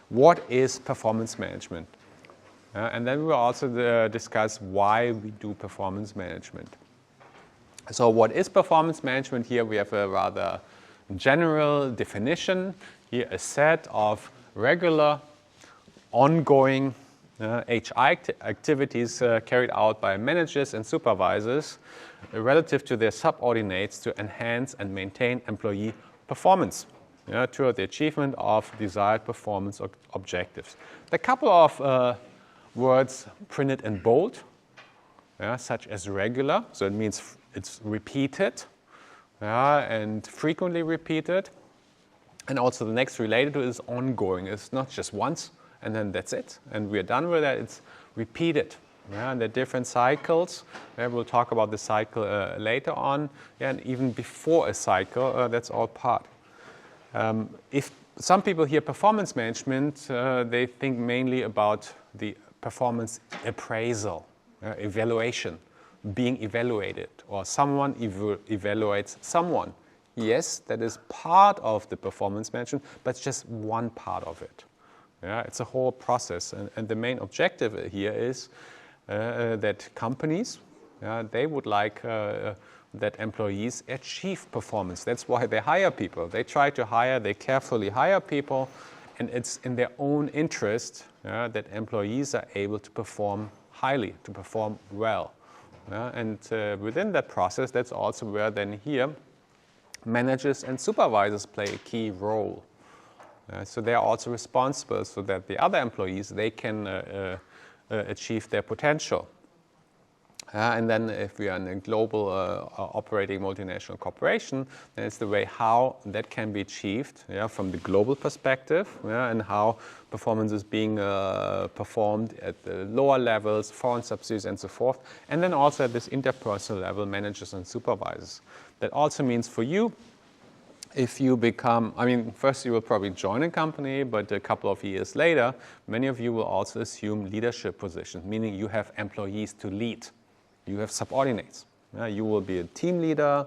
what is performance management? And then we will also discuss why we do performance management. So what is performance management? Here we have a rather general definition. Here a set of regular, ongoing HR activities carried out by managers and supervisors relative to their subordinates to enhance and maintain employee performance toward the achievement of desired performance objectives. A couple of words printed in bold, such as regular, so it means it's repeated and frequently repeated. And also the next related to it is ongoing. It's not just once and then that's it, and we're done with that. It's repeated. And there are different cycles. We'll talk about the cycle later on. And even before a cycle, that's all part. If some people hear performance management, they think mainly about the performance appraisal, evaluation, being evaluated, or someone evaluates someone. Yes, that is part of the performance management, but it's just one part of it. It's a whole process, and the main objective here is that companies, they would like that employees achieve performance. That's why they hire people. They try to hire, they carefully hire people, and it's in their own interest that employees are able to perform highly, to perform well. And within that process, that's also where then here managers and supervisors play a key role. So they are also responsible so that the other employees, they can achieve their potential. And then if we are in a global operating multinational corporation, then it's the way how that can be achieved from the global perspective, and how performance is being performed at the lower levels, foreign subsidiaries and so forth. And then also at this interpersonal level, managers and supervisors. That also means for you, if you become, first you will probably join a company, but a couple of years later, many of you will also assume leadership positions, meaning you have employees to lead. You have subordinates. You will be a team leader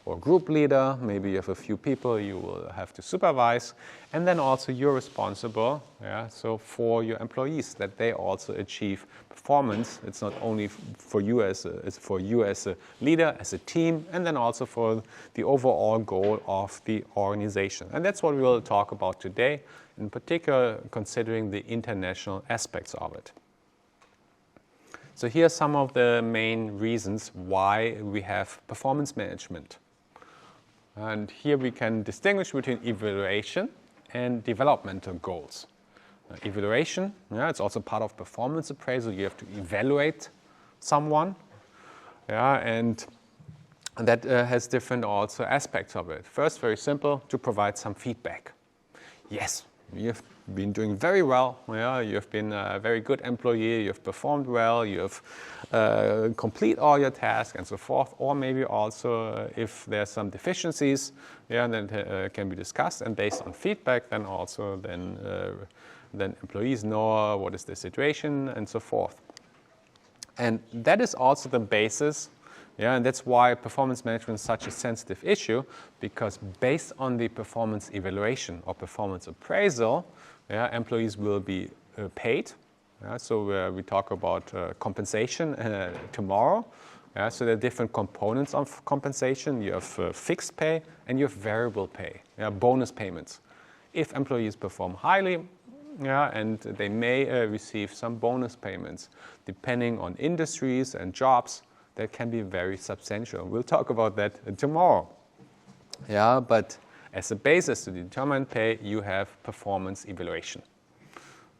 or group leader. Maybe you have a few people you will have to supervise. And then also you're responsible so for your employees, that they also achieve performance. It's not only for you as a leader, as a team, and then also for the overall goal of the organization. And that's what we will talk about today, in particular considering the international aspects of it. So here are some of the main reasons why we have performance management. And here we can distinguish between evaluation and developmental goals. Evaluation, it's also part of performance appraisal. You have to evaluate someone, and that has different also aspects of it. First, very simple, to provide some feedback. Yes, you've been doing very well. You've been a very good employee. You've performed well. You've complete all your tasks and so forth. Or maybe also if there's some deficiencies, then can be discussed. And based on feedback, then also then employees know what is the situation and so forth. And that is also the basis. And that's why performance management is such a sensitive issue, because based on the performance evaluation or performance appraisal, employees will be paid. So we talk about compensation tomorrow. So there are different components of compensation. You have fixed pay and you have variable pay, bonus payments. If employees perform highly, and they may receive some bonus payments, depending on industries and jobs. That can be very substantial. We'll talk about that tomorrow. But as a basis to determine pay, you have performance evaluation.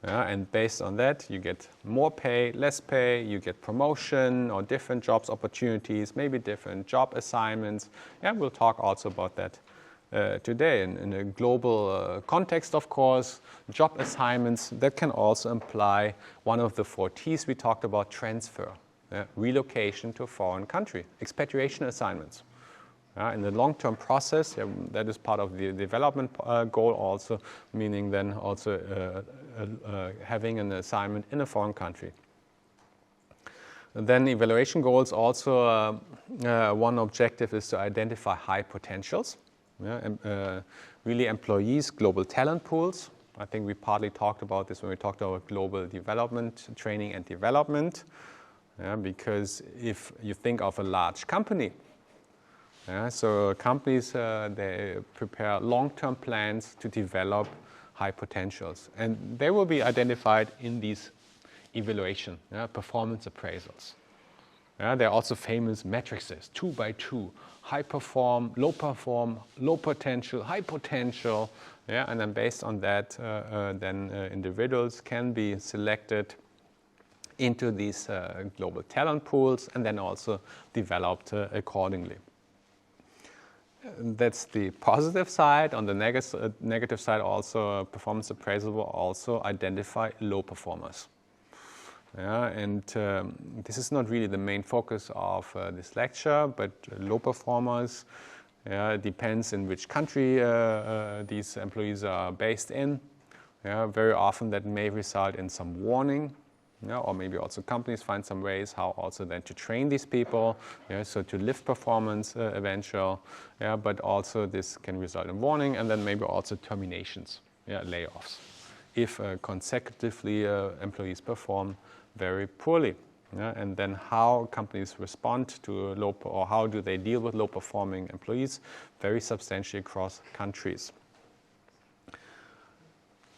And based on that, you get more pay, less pay, you get promotion or different jobs opportunities, maybe different job assignments. We'll talk also about that today. In a global context, of course, job assignments, that can also imply one of the 4 T's we talked about, transfer. Relocation to a foreign country, expatriation assignments. In the long-term process, that is part of the development goal also, meaning then also having an assignment in a foreign country. And then evaluation goals also, one objective is to identify high potentials, really employees, global talent pools, I think we partly talked about this when we talked about global development, training and development. Because if you think of a large company, so companies, they prepare long-term plans to develop high potentials. And they will be identified in these evaluation, performance appraisals. There are also famous matrices, 2 by 2, high perform, low potential, high potential. And then based on that, individuals can be selected into these global talent pools and then also developed accordingly. That's the positive side. On the negative side also, performance appraisal will also identify low performers. And this is not really the main focus of this lecture, but low performers, depends in which country these employees are based in. Very often that may result in some warning. Or maybe also companies find some ways how also then to train these people, so to lift performance eventually, but also this can result in warning and then maybe also terminations, layoffs, if consecutively employees perform very poorly. And then how companies respond to or how do they deal with low performing employees very substantially across countries.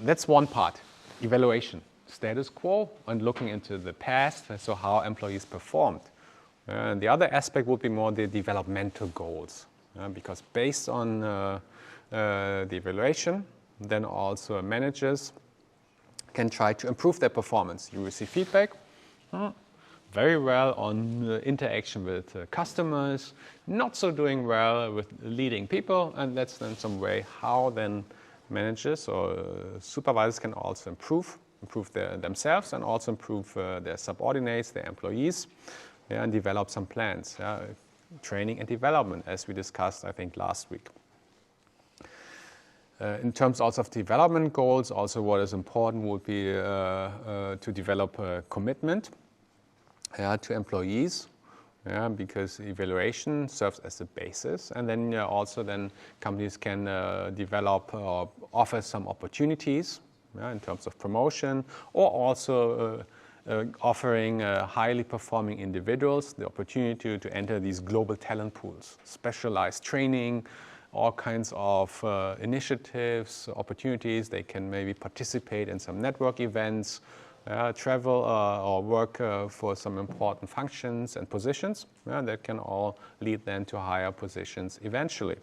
That's one part, evaluation. Status quo and looking into the past, so how employees performed. And the other aspect would be more the developmental goals, because based on the evaluation, then also managers can try to improve their performance. You receive feedback very well on interaction with customers, not so doing well with leading people, and that's then some way how then managers or supervisors can also improve themselves and also improve their subordinates, their employees, and develop some plans, training and development, as we discussed, I think, last week. In terms also of development goals, also what is important would be to develop a commitment to employees, because evaluation serves as a basis, and then also then companies can develop or offer some opportunities in terms of promotion, or also offering highly performing individuals the opportunity to enter these global talent pools, specialized training, all kinds of initiatives, opportunities. They can maybe participate in some network events, travel or work for some important functions and positions. That can all lead then to higher positions eventually.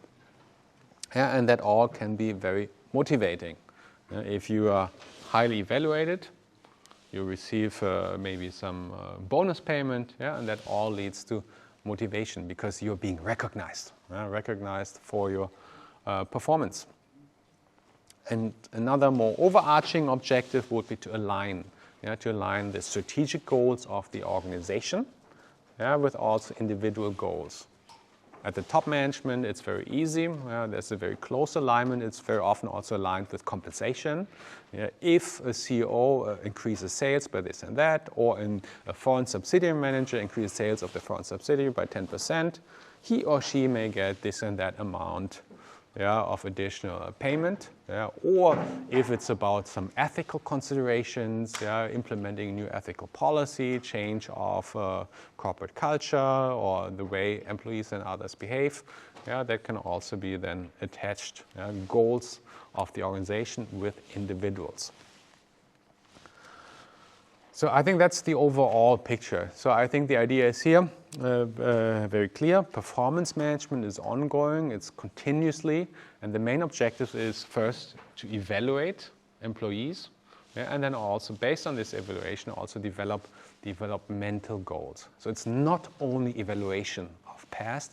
And that all can be very motivating. If you are highly evaluated, you receive maybe some bonus payment, and that all leads to motivation because you're being recognized for your performance. And another more overarching objective would be to align the strategic goals of the organization with also individual goals. At the top management, it's very easy. There's a very close alignment. It's very often also aligned with compensation. If a CEO increases sales by this and that, or a foreign subsidiary manager increases sales of the foreign subsidiary by 10%, he or she may get this and that amount of additional payment. Or if it's about some ethical considerations, implementing new ethical policy, change of corporate culture, or the way employees and others behave, that can also be then attached goals of the organization with individuals. So I think that's the overall picture. So I think the idea is here very clear. Performance management is ongoing, it's continuously, and the main objective is first to evaluate employees, and then also based on this evaluation also develop developmental goals. So it's not only evaluation of past,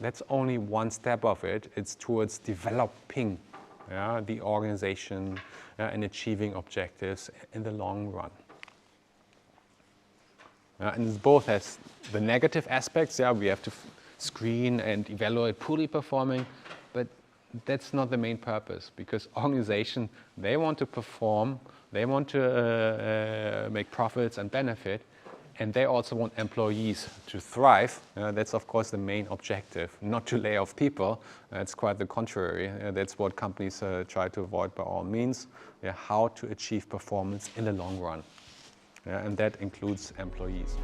that's only one step of it. It's towards developing the organization and achieving objectives in the long run. And this both has the negative aspects. We have to screen and evaluate poorly performing, but that's not the main purpose, because organizations, they want to perform, they want to make profits and benefit, And they also want employees to thrive. That's, of course, the main objective, not to lay off people. It's quite the contrary. That's what companies try to avoid by all means. How to achieve performance in the long run. And that includes employees.